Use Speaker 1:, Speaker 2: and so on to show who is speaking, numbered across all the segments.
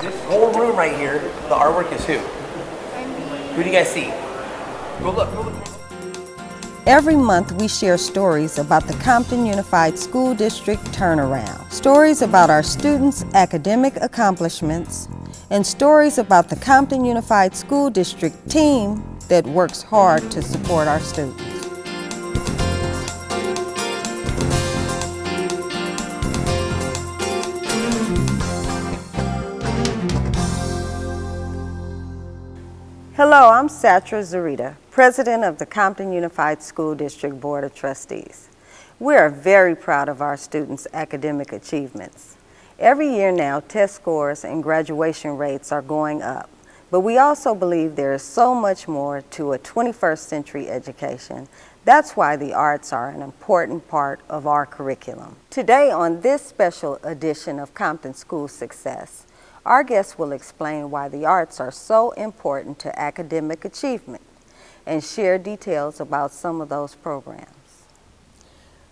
Speaker 1: This whole room right here, the artwork is who? Who do you guys see? Go look, go look.
Speaker 2: Every month we share stories about the Compton Unified School District turnaround, stories about our students' academic accomplishments, and stories about the Compton Unified School District team that works hard to support our students. Hello, I'm Satra Zurita, President of the Compton Unified School District Board of Trustees. We are very proud of our students' academic achievements. Every year now, test scores and graduation rates are going up, but we also believe there is so much more to a 21st century education. That's why the arts are an important part of our curriculum. Today, on this special edition of Compton School Success, our guests will explain why the arts are so important to academic achievement and share details about some of those programs.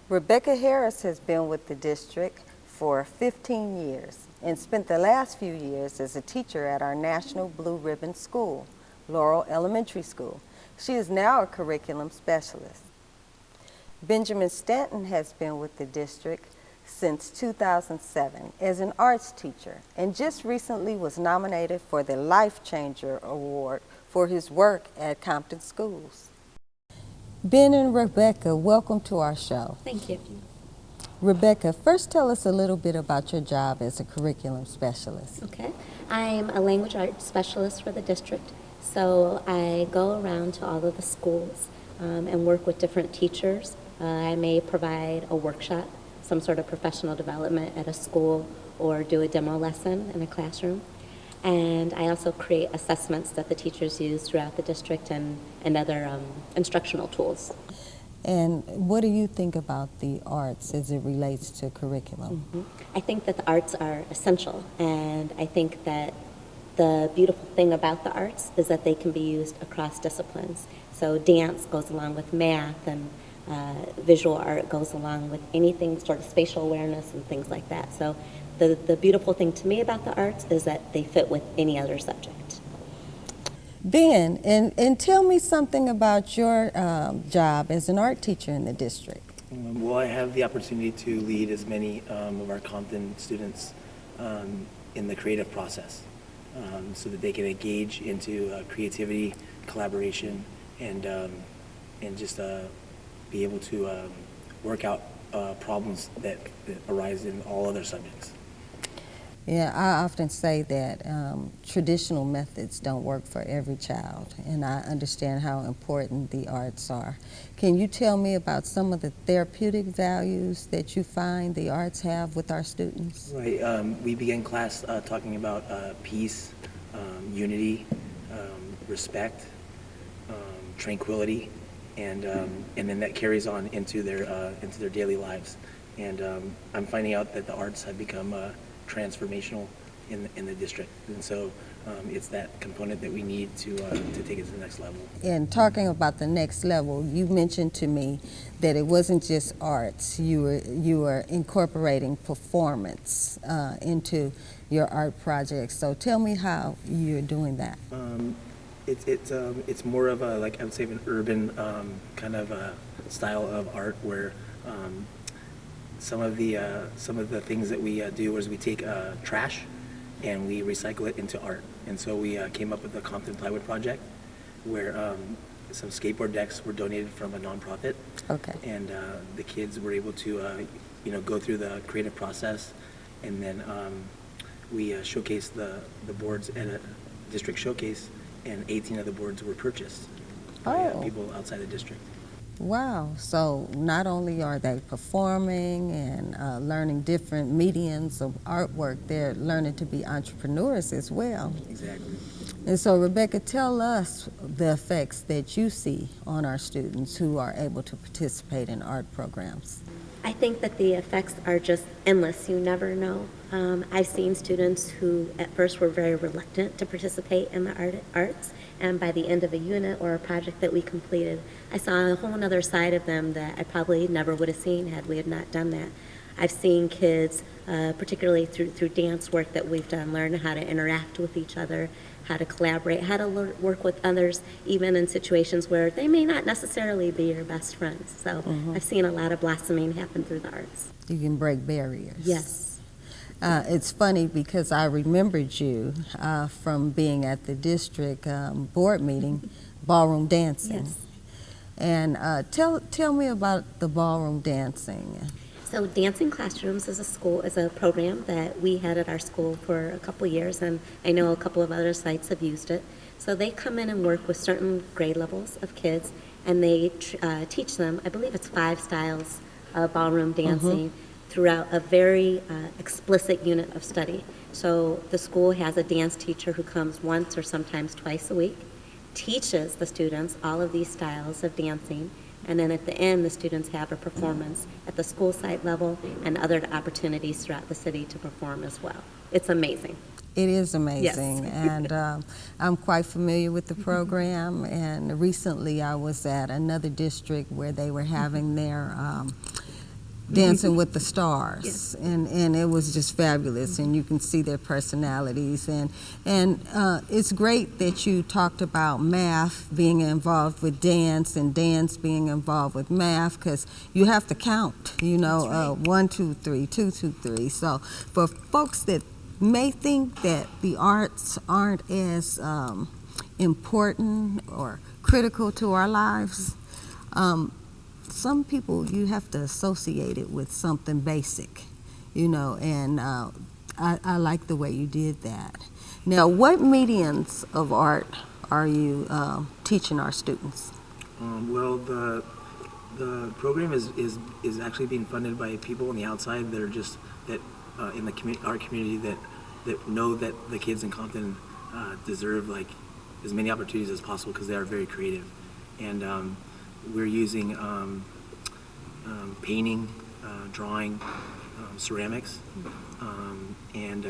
Speaker 2: Rebecca Harris has been with the district for 15 years and spent the last few years as a teacher at our National Blue Ribbon School, Laurel Elementary School. She is now a curriculum specialist. Benjamin Stanton has been with the district since 2007 as an arts teacher and just recently was nominated for the Life Changer Award for his work at Compton Schools. Ben and Rebecca, welcome to our show.
Speaker 3: Thank you.
Speaker 2: Rebecca, first tell us a little bit about your job as a curriculum specialist.
Speaker 3: Okay. I'm a language arts specialist for the district, so I go around to all of the schools and work with different teachers. I may provide a workshop, some sort of professional development at a school, or do a demo lesson in a classroom. And I also create assessments that the teachers use throughout the district and other instructional tools.
Speaker 2: And what do you think about the arts as it relates to curriculum?
Speaker 3: I think that the arts are essential, and I think that the beautiful thing about the arts is that they can be used across disciplines. So dance goes along with math, and visual art goes along with anything sort of spatial awareness and things like that. So the beautiful thing to me about the arts is that they fit with any other subject.
Speaker 2: Ben, and tell me something about your job as an art teacher in the district.
Speaker 4: Well, I have the opportunity to lead as many of our Compton students in the creative process so that they can engage into creativity, collaboration, and just be able to work out problems that arise in all other subjects.
Speaker 2: Yeah, I often say that traditional methods don't work for every child, and I understand how important the arts are. Can you tell me about some of the therapeutic values that you find the arts have with our students?
Speaker 4: Right. We began class talking about peace, unity, respect, tranquility, and then that carries on into their daily lives. And I'm finding out that the arts have become transformational in the district, and so it's that component that we need to take it to the next level.
Speaker 2: And talking about the next level, you mentioned to me that it wasn't just arts. You were incorporating performance into your art projects. So tell me how you're doing that.
Speaker 4: It's more of a, like I would say, an urban kind of style of art where some of the things that we do is we take trash and we recycle it into art. And so we came up with the Compton Plywood Project, where some skateboard decks were donated from a nonprofit.
Speaker 2: Okay.
Speaker 4: And the kids were able to go through the creative process, and then we showcased the boards at a district showcase, and 18 of the boards were purchased by people outside the district.
Speaker 2: Wow, so not only are they performing and learning different mediums of artwork, they're learning to be entrepreneurs as well.
Speaker 4: Exactly.
Speaker 2: And so Rebecca, tell us the effects that you see on our students who are able to participate in art programs.
Speaker 3: I think that the effects are just endless. You never know. I've seen students who at first were very reluctant to participate in the arts, and by the end of a unit or a project that we completed, I saw a whole other side of them that I probably never would have seen had we had not done that. I've seen kids, particularly through dance work that we've done, learn how to interact with each other, how to collaborate, how to work with others, even in situations where they may not necessarily be your best friends. So I've seen a lot of blossoming happen through the arts.
Speaker 2: You can break barriers.
Speaker 3: Yes.
Speaker 2: It's funny because I remembered you from being at the district board meeting, ballroom dancing.
Speaker 3: Yes.
Speaker 2: And tell me about the ballroom dancing.
Speaker 3: So Dancing Classrooms is a program that we had at our school for a couple years, and I know a couple of other sites have used it. So they come in and work with certain grade levels of kids, and they teach them, I believe it's 5 styles of ballroom dancing throughout a very explicit unit of study. So the school has a dance teacher who comes once or sometimes twice a week, teaches the students all of these styles of dancing, and then at the end, the students have a performance at the school site level and other opportunities throughout the city to perform as well. It's amazing.
Speaker 2: It is amazing,
Speaker 3: Yes.
Speaker 2: and I'm quite familiar with the program, and recently I was at another district where they were having their Dancing with the Stars,
Speaker 3: Yes.
Speaker 2: and it was just fabulous, and you can see their personalities, and it's great that you talked about math being involved with dance and dance being involved with math, because you have to count, you know,
Speaker 3: That's right.
Speaker 2: 1, 2, 3, 2, 2, 3. So for folks that may think that the arts aren't as important or critical to our lives, some people, you have to associate it with something basic, you know, and I like the way you did that. Now, what mediums of art are you teaching our students?
Speaker 4: Well, the program is actually being funded by people on the outside that are just in the art community that know that the kids in Compton deserve like as many opportunities as possible because they are very creative, and we're using painting, drawing, ceramics, and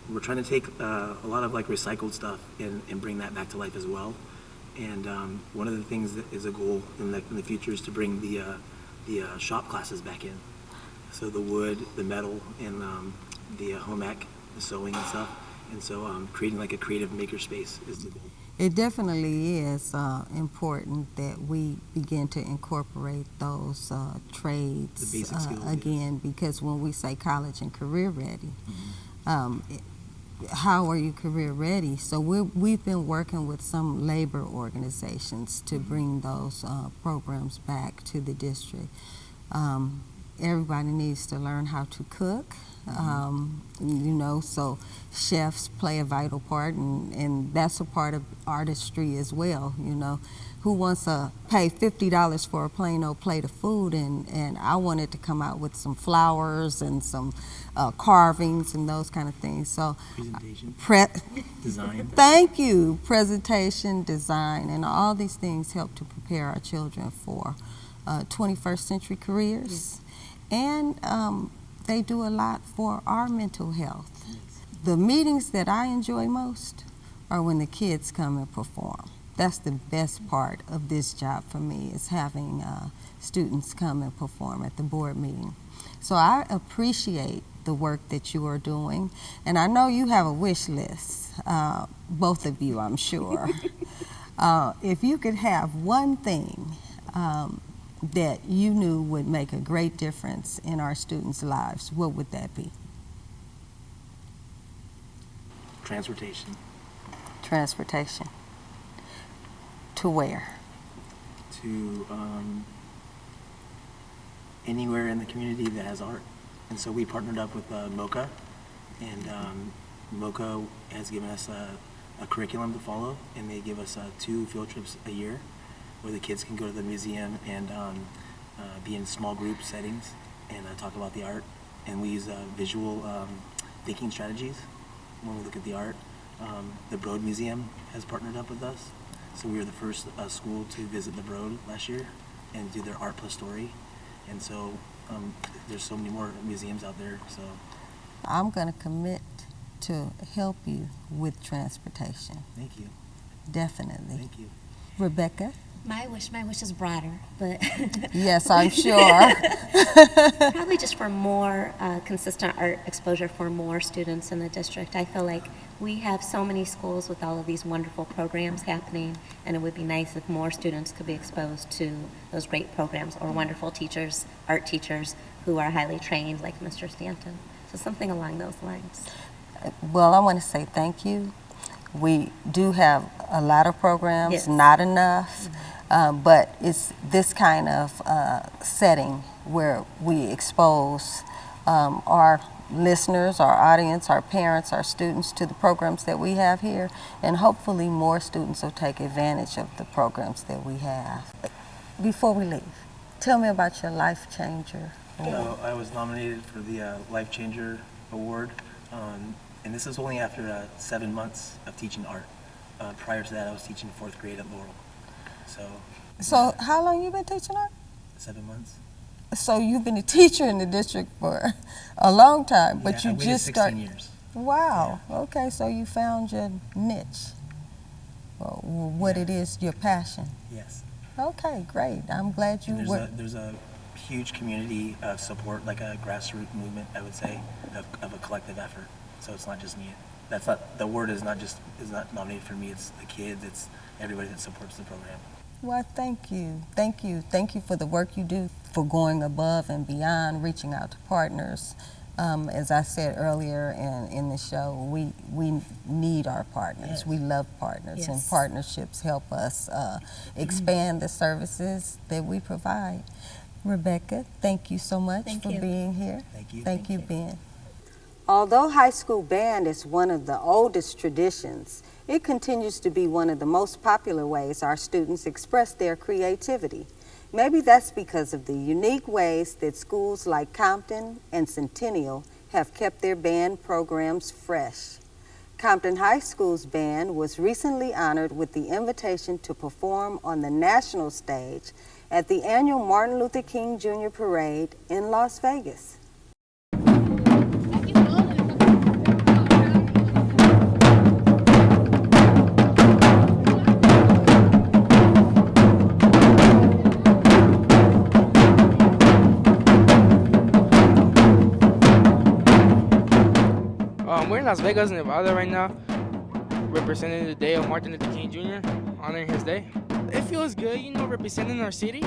Speaker 4: we're trying to take a lot of like recycled stuff and bring that back to life as well. And one of the things that is a goal in the future is to bring the shop classes back in. So the wood, the metal, and the home ec, the sewing and stuff. And so creating like a creative maker space is the goal.
Speaker 2: It definitely is important that we begin to incorporate those trades
Speaker 4: The basic skills,
Speaker 2: again, because when we say college and career ready, how are you career ready? So we've been working with some labor organizations to bring those programs back to the district. Everybody needs to learn how to cook. You know, so chefs play a vital part, and that's a part of artistry as well. You know, who wants to pay $50 for a plain old plate of food, and I wanted to come out with some flowers and some carvings and those kind of things. So
Speaker 4: Presentation, design.
Speaker 2: Thank you. Presentation, design, and all these things help to prepare our children for 21st century careers. And they do a lot for our mental health. The meetings that I enjoy most are when the kids come and perform. That's the best part of this job for me, is having students come and perform at the board meeting. So I appreciate the work that you are doing, and I know you have a wish list, both of you, I'm sure. If you could have one thing that you knew would make a great difference in our students' lives, what would that be?
Speaker 4: Transportation.
Speaker 2: Transportation. To where?
Speaker 4: To anywhere in the community that has art. And so we partnered up with MoCA, and MoCA has given us a curriculum to follow, and they give us 2 field trips a year where the kids can go to the museum and be in small group settings and talk about the art. And we use visual thinking strategies when we look at the art. The Broad Museum has partnered up with us. So we were the first school to visit the Broad last year and do their Art Plus Story. And so there's so many more museums out there. So
Speaker 2: I'm going to commit to help you with transportation.
Speaker 4: thank you.
Speaker 2: Definitely.
Speaker 4: Thank you.
Speaker 2: Rebecca?
Speaker 3: My wish is broader, but
Speaker 2: Yes, I'm sure.
Speaker 3: probably just for more consistent art exposure for more students in the district. I feel like we have so many schools with all of these wonderful programs happening, and it would be nice if more students could be exposed to those great programs or wonderful teachers, art teachers who are highly trained like Mr. Stanton. So something along those lines.
Speaker 2: Well, I want to say thank you. We do have a lot of programs,
Speaker 3: Yes.
Speaker 2: not enough, but it's this kind of setting where we expose our listeners, our audience, our parents, our students to the programs that we have here, and hopefully more students will take advantage of the programs that we have. Before we leave, tell me about your Life Changer Award.
Speaker 4: I was nominated for the Life Changer Award, and this is only after 7 months of teaching art. Prior to that, I was teaching 4th grade at Laurel.
Speaker 2: So how long you been teaching art?
Speaker 4: 7 months.
Speaker 2: So you've been a teacher in the district for a long time, but
Speaker 4: Yeah,
Speaker 2: you
Speaker 4: I waited
Speaker 2: just
Speaker 4: 16
Speaker 2: started.
Speaker 4: years.
Speaker 2: Wow. Okay, so you found your niche, or what it is, your passion.
Speaker 4: Yes.
Speaker 2: Okay, great. I'm glad you
Speaker 4: And
Speaker 2: were.
Speaker 4: there's a huge community of support, like a grassroots movement, I would say, of a collective effort. So it's not just me. That's not, the word is not nominated for me. It's the kids. It's everybody that supports the program.
Speaker 2: Well, thank you. Thank you. Thank you for the work you do, for going above and beyond, reaching out to partners. As I said earlier in the show, we need our partners.
Speaker 4: Yes.
Speaker 2: We love partners, and
Speaker 3: Yes.
Speaker 2: partnerships help us expand the services that we provide. Rebecca, thank you so much
Speaker 3: Thank
Speaker 2: for
Speaker 3: you.
Speaker 2: being here.
Speaker 4: Thank you.
Speaker 2: Thank you, Ben. Although high school band is one of the oldest traditions, it continues to be one of the most popular ways our students express their creativity. Maybe that's because of the unique ways that schools like Compton and Centennial have kept their band programs fresh. Compton High School's band was recently honored with the invitation to perform on the national stage at the annual Martin Luther King Jr. Parade in Las Vegas.
Speaker 5: We're in Las Vegas, Nevada right now, representing the day of Martin Luther King Jr., honoring his day. It feels good, representing our city.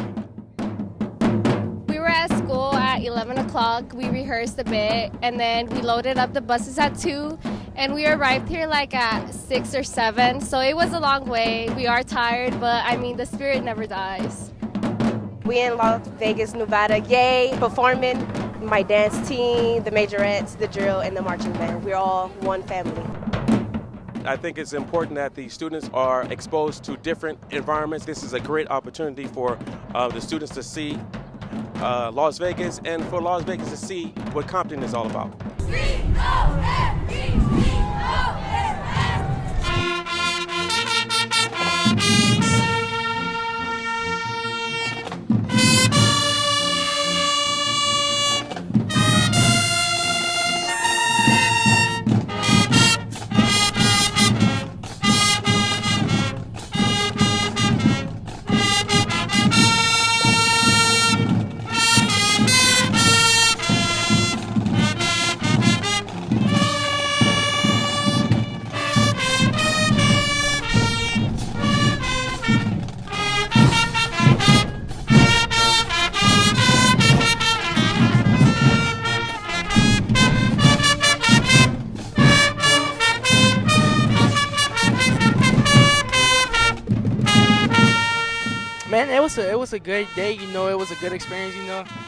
Speaker 6: We were at school at 11 o'clock. We rehearsed a bit, and then we loaded up the buses at 2, and we arrived here like at 6 or 7, so it was a long way. We are tired, but I mean, the spirit never dies.
Speaker 7: We in Las Vegas, Nevada, yay, performing. My dance team, the majorettes, the drill, and the marching band. We're all one family.
Speaker 8: I think it's important that the students are exposed to different environments. This is a great opportunity for the students to see Las Vegas, and for Las Vegas to see what Compton is all about.
Speaker 5: Man, it was a good day, it was a good experience,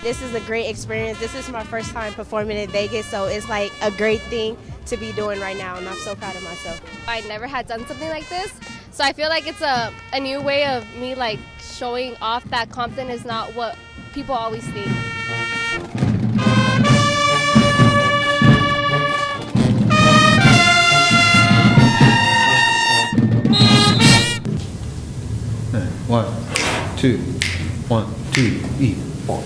Speaker 7: This is a great experience. This is my first time performing in Vegas, so it's like a great thing to be doing right now, and I'm so proud of myself.
Speaker 6: I never had done something like this, so I feel like it's a new way of me like showing off that Compton is not what people always think.
Speaker 9: One, two, 1, 2, 3, 4.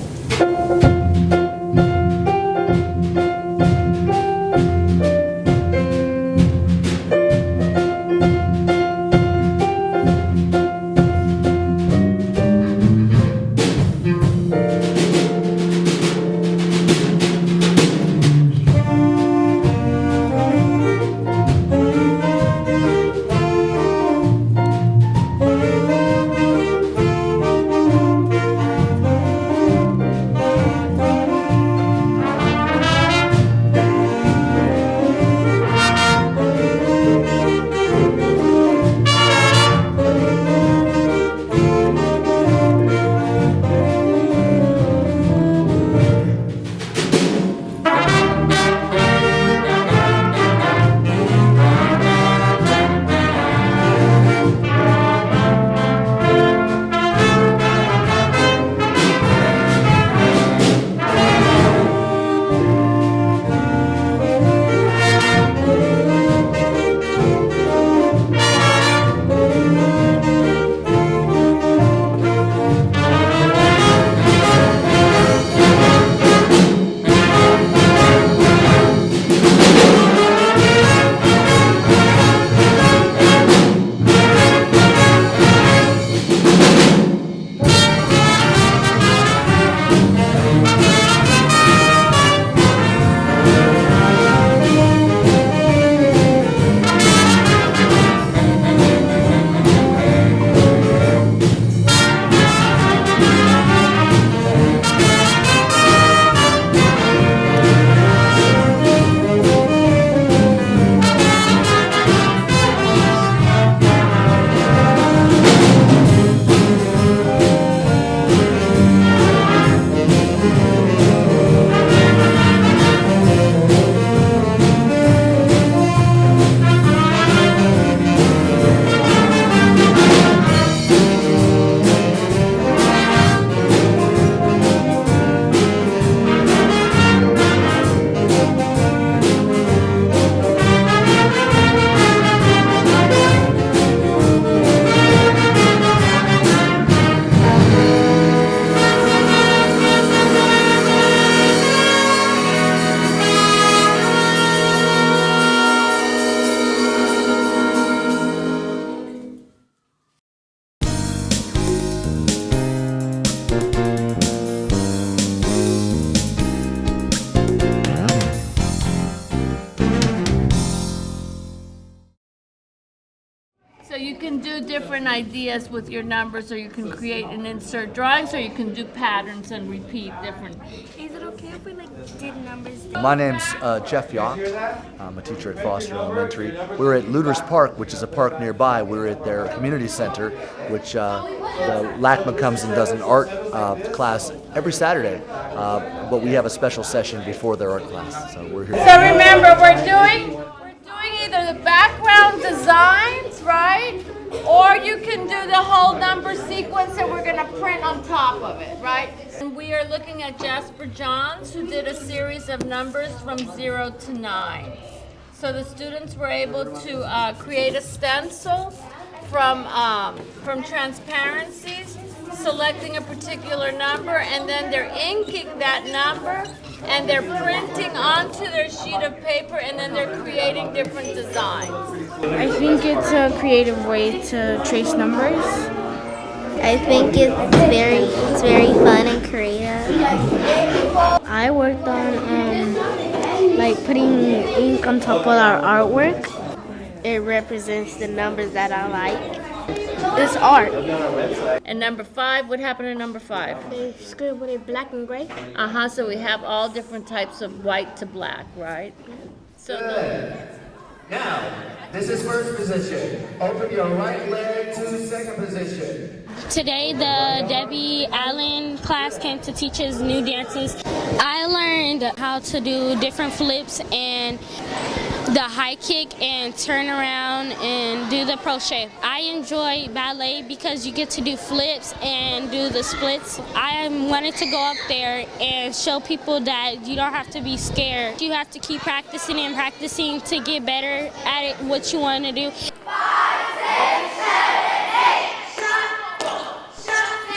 Speaker 10: you can do different ideas with your numbers, or you can create and insert drawings, or you can do patterns and repeat different.
Speaker 11: Is it okay if we did numbers?
Speaker 12: My name's Jeff Yock. I'm a teacher at Foster Elementary. We're at Luders Park, which is a park nearby. We're at their community center, which the LACMA comes and does an art class every Saturday. But we have a special session before their art class, so we're here.
Speaker 10: So remember, we're doing either the background designs, right? Or you can do the whole number sequence that we're going to print on top of it, right? And we are looking at Jasper Johns, who did a series of numbers from 0 to 9. So the students were able to create a stencil from transparencies, selecting a particular number, and then they're inking that number, and they're printing onto their sheet of paper, and then they're creating different designs.
Speaker 11: I think it's a creative way to trace numbers.
Speaker 13: I think it's very fun and creative.
Speaker 11: I worked on like putting ink on top of our artwork. It represents the numbers that I like. It's art.
Speaker 10: And number 5, what happened to number 5?
Speaker 11: They scribbled it black and gray.
Speaker 10: So we have all different types of white to black, right? So
Speaker 14: now, this is first position. Open your right leg to second position.
Speaker 15: Today, the Debbie Allen class came to teach us new dances. I learned how to do different flips and the high kick and turn around and do the crochet. I enjoy ballet because you get to do flips and do the splits. I wanted to go up there and show people that you don't have to be scared. You have to keep practicing and practicing to get better at it, what you want to do.
Speaker 16: 5, 6, 7, 8.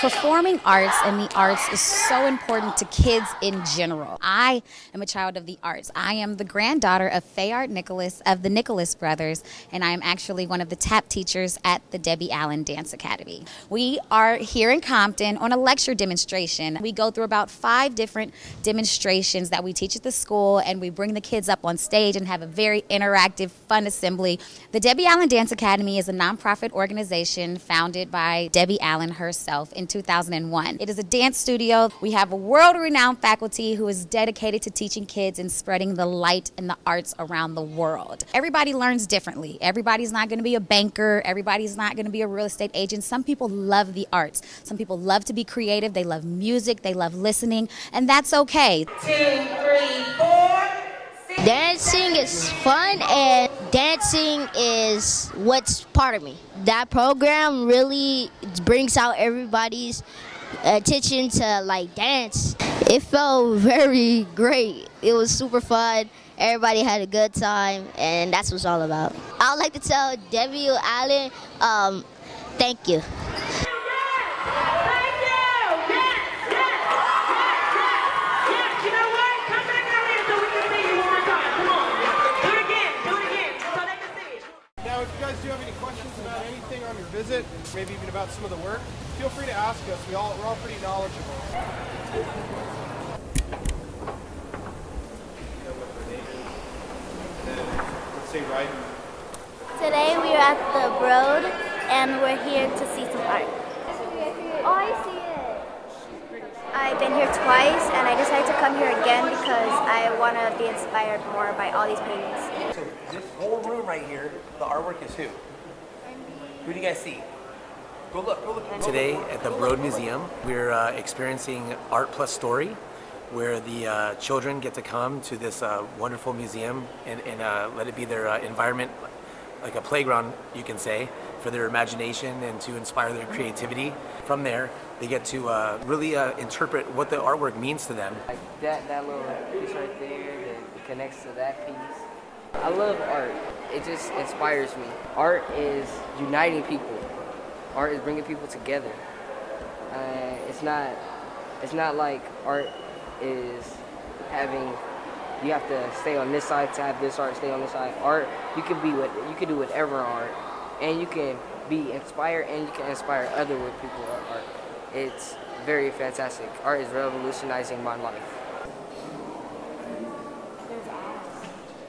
Speaker 17: Performing arts and the arts is so important to kids in general. I am a child of the arts. I am the granddaughter of Fayard Nicholas of the Nicholas Brothers, and I am actually one of the tap teachers at the Debbie Allen Dance Academy. We are here in Compton on a lecture demonstration. We go through about 5 different demonstrations that we teach at the school, and we bring the kids up on stage and have a very interactive, fun assembly. The Debbie Allen Dance Academy is a nonprofit organization founded by Debbie Allen herself in 2001. It is a dance studio. We have a world-renowned faculty who is dedicated to teaching kids and spreading the light and the arts around the world. Everybody learns differently. Everybody's not going to be a banker. Everybody's not going to be a real estate agent. Some people love the arts. Some people love to be creative. They love music. They love listening, and that's okay.
Speaker 16: 2, 3, 4.
Speaker 13: Dancing is fun, and dancing is what's part of me. That program really brings out everybody's attention to like dance. It felt very great. It was super fun. Everybody had a good time, and that's what it's all about. I'd like to tell Debbie Allen, thank you.
Speaker 18: If you guys do have any questions about anything on your visit, maybe even about some of the work, feel free to ask us. We're all pretty knowledgeable. Let's say right.
Speaker 13: Today we are at the Broad, and we're here to see some art.
Speaker 11: Oh, I see it. I've been here twice, and I decided to come here again because I want to be inspired more by all these paintings.
Speaker 1: So this whole room right here, the artwork is who? Who do you guys see? Go look.
Speaker 4: Today at the Broad Museum, we're experiencing Art Plus Story, where the children get to come to this wonderful museum and let it be their environment, like a playground, you can say, for their imagination and to inspire their creativity. From there, they get to really interpret what the artwork means to them.
Speaker 19: Like that little piece right there that connects to that piece. I love art. It just inspires me. Art is uniting people. Art is bringing people together. It's not like art is having, you have to stay on this side to have this art, stay on this side. Art, you can do whatever art, and you can be inspired, and you can inspire other people with art. It's very fantastic. Art is revolutionizing my life.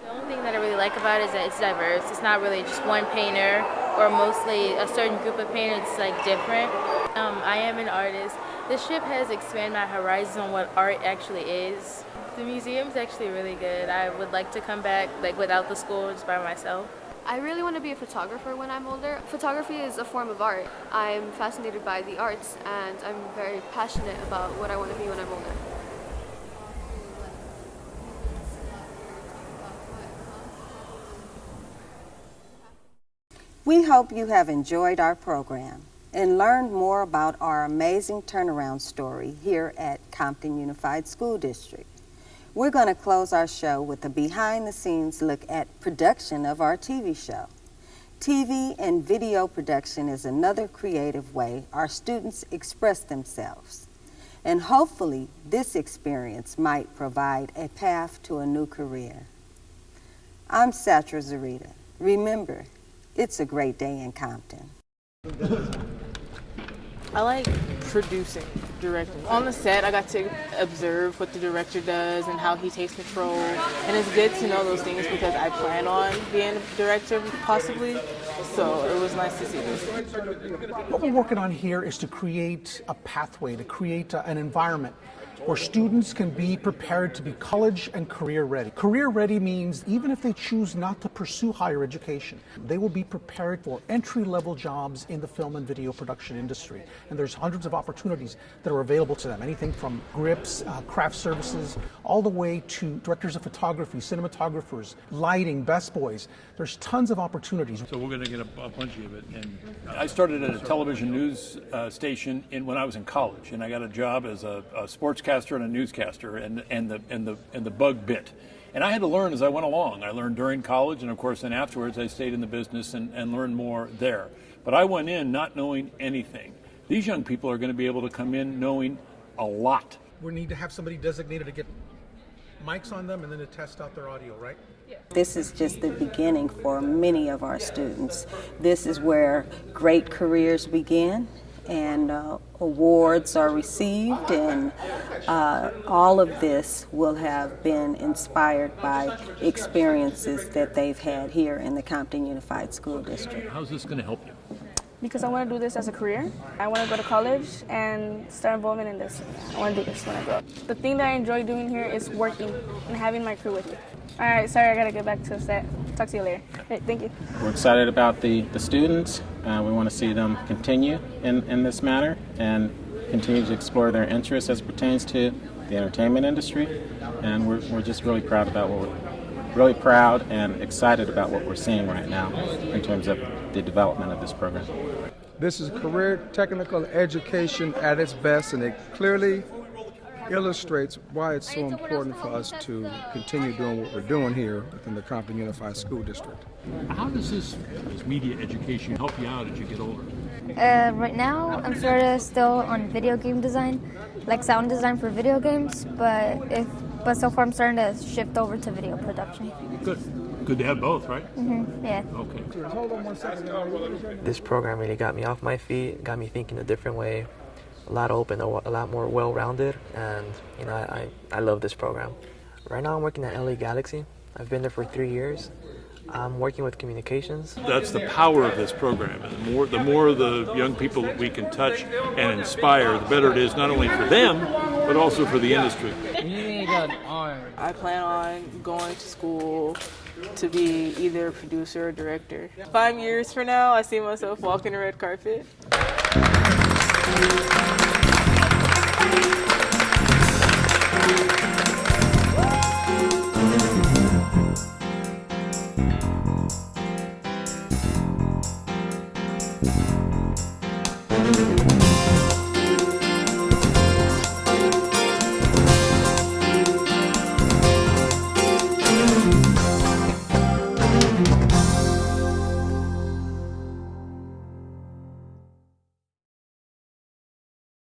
Speaker 20: The only thing that I really like about it is that it's diverse. It's not really just one painter or mostly a certain group of parents like different. I am an artist. This trip has expanded my horizons on what art actually is. The museum's actually really good. I would like to come back like without the school, just by myself.
Speaker 21: I really want to be a photographer when I'm older. Photography is a form of art. I'm fascinated by the arts and I'm very passionate about what I want to be when I'm older.
Speaker 2: We hope you have enjoyed our program and learned more about our amazing turnaround story here at Compton Unified School District. We're going to close our show with a behind-the-scenes look at production of our TV show. TV and video production is another creative way our students express themselves. And hopefully, this experience might provide a path to a new career. I'm Satra Zurita. Remember, it's a great day in Compton.
Speaker 22: I like producing, directing. On the set, I got to observe what the director does and how he takes control. And it's good to know those things because I plan on being a director possibly. So it was nice to see this.
Speaker 23: What we're working on here is to create a pathway, to create an environment where students can be prepared to be college and career ready. Career ready means even if they choose not to pursue higher education, they will be prepared for entry-level jobs in the film and video production industry. And there's hundreds of opportunities that are available to them, anything from grips, craft services, all the way to directors of photography, cinematographers, lighting, best boys. There's tons of opportunities.
Speaker 24: So we're going to get a bunch of it. And I started at a television news station when I was in college, and I got a job as a sportscaster and a newscaster, and the bug bit. And I had to learn as I went along. I learned during college, and of course then afterwards I stayed in the business and learned more there. But I went in not knowing anything. These young people are going to be able to come in knowing a lot.
Speaker 23: We need to have somebody designated to get mics on them and then to test out their audio, right?
Speaker 2: This is just the beginning for many of our students. This is where great careers begin and awards are received, and all of this will have been inspired by experiences that they've had here in the Compton Unified School District.
Speaker 24: How's this going to help you?
Speaker 11: Because I want to do this as a career. I want to go to college and start involvement in this. I want to do this when I grow up. The thing that I enjoy doing here is working and having my crew with me. All right, sorry, I got to get back to the set. Talk to you later. Hey, thank you.
Speaker 25: We're excited about the students. We want to see them continue in this matter and continue to explore their interests as it pertains to the entertainment industry. And we're just really proud about and excited about what we're seeing right now in terms of the development of this program.
Speaker 26: This is career technical education at its best, and it clearly illustrates why it's so important for us to continue doing what we're doing here within the Compton Unified School District.
Speaker 24: How does this media education help you out as you get older?
Speaker 27: Right now, I'm sort of still on video game design, like sound design for video games, but so far I'm starting to shift over to video production.
Speaker 24: Good to have both, right?
Speaker 27: Mm-hmm. Yeah.
Speaker 24: Okay.
Speaker 26: Hold on 1 second.
Speaker 28: This program really got me off my feet, got me thinking a different way, a lot open, a lot more well-rounded, and I love this program. Right now I'm working at LA Galaxy. I've been there for 3 years. I'm working with communications.
Speaker 24: That's the power of this program. And the more the young people that we can touch and inspire, the better it is not only for them, but also for the industry.
Speaker 22: I plan on going to school to be either a producer or director. 5 years from now, I see myself walking the red carpet.
Speaker 28: Thank you.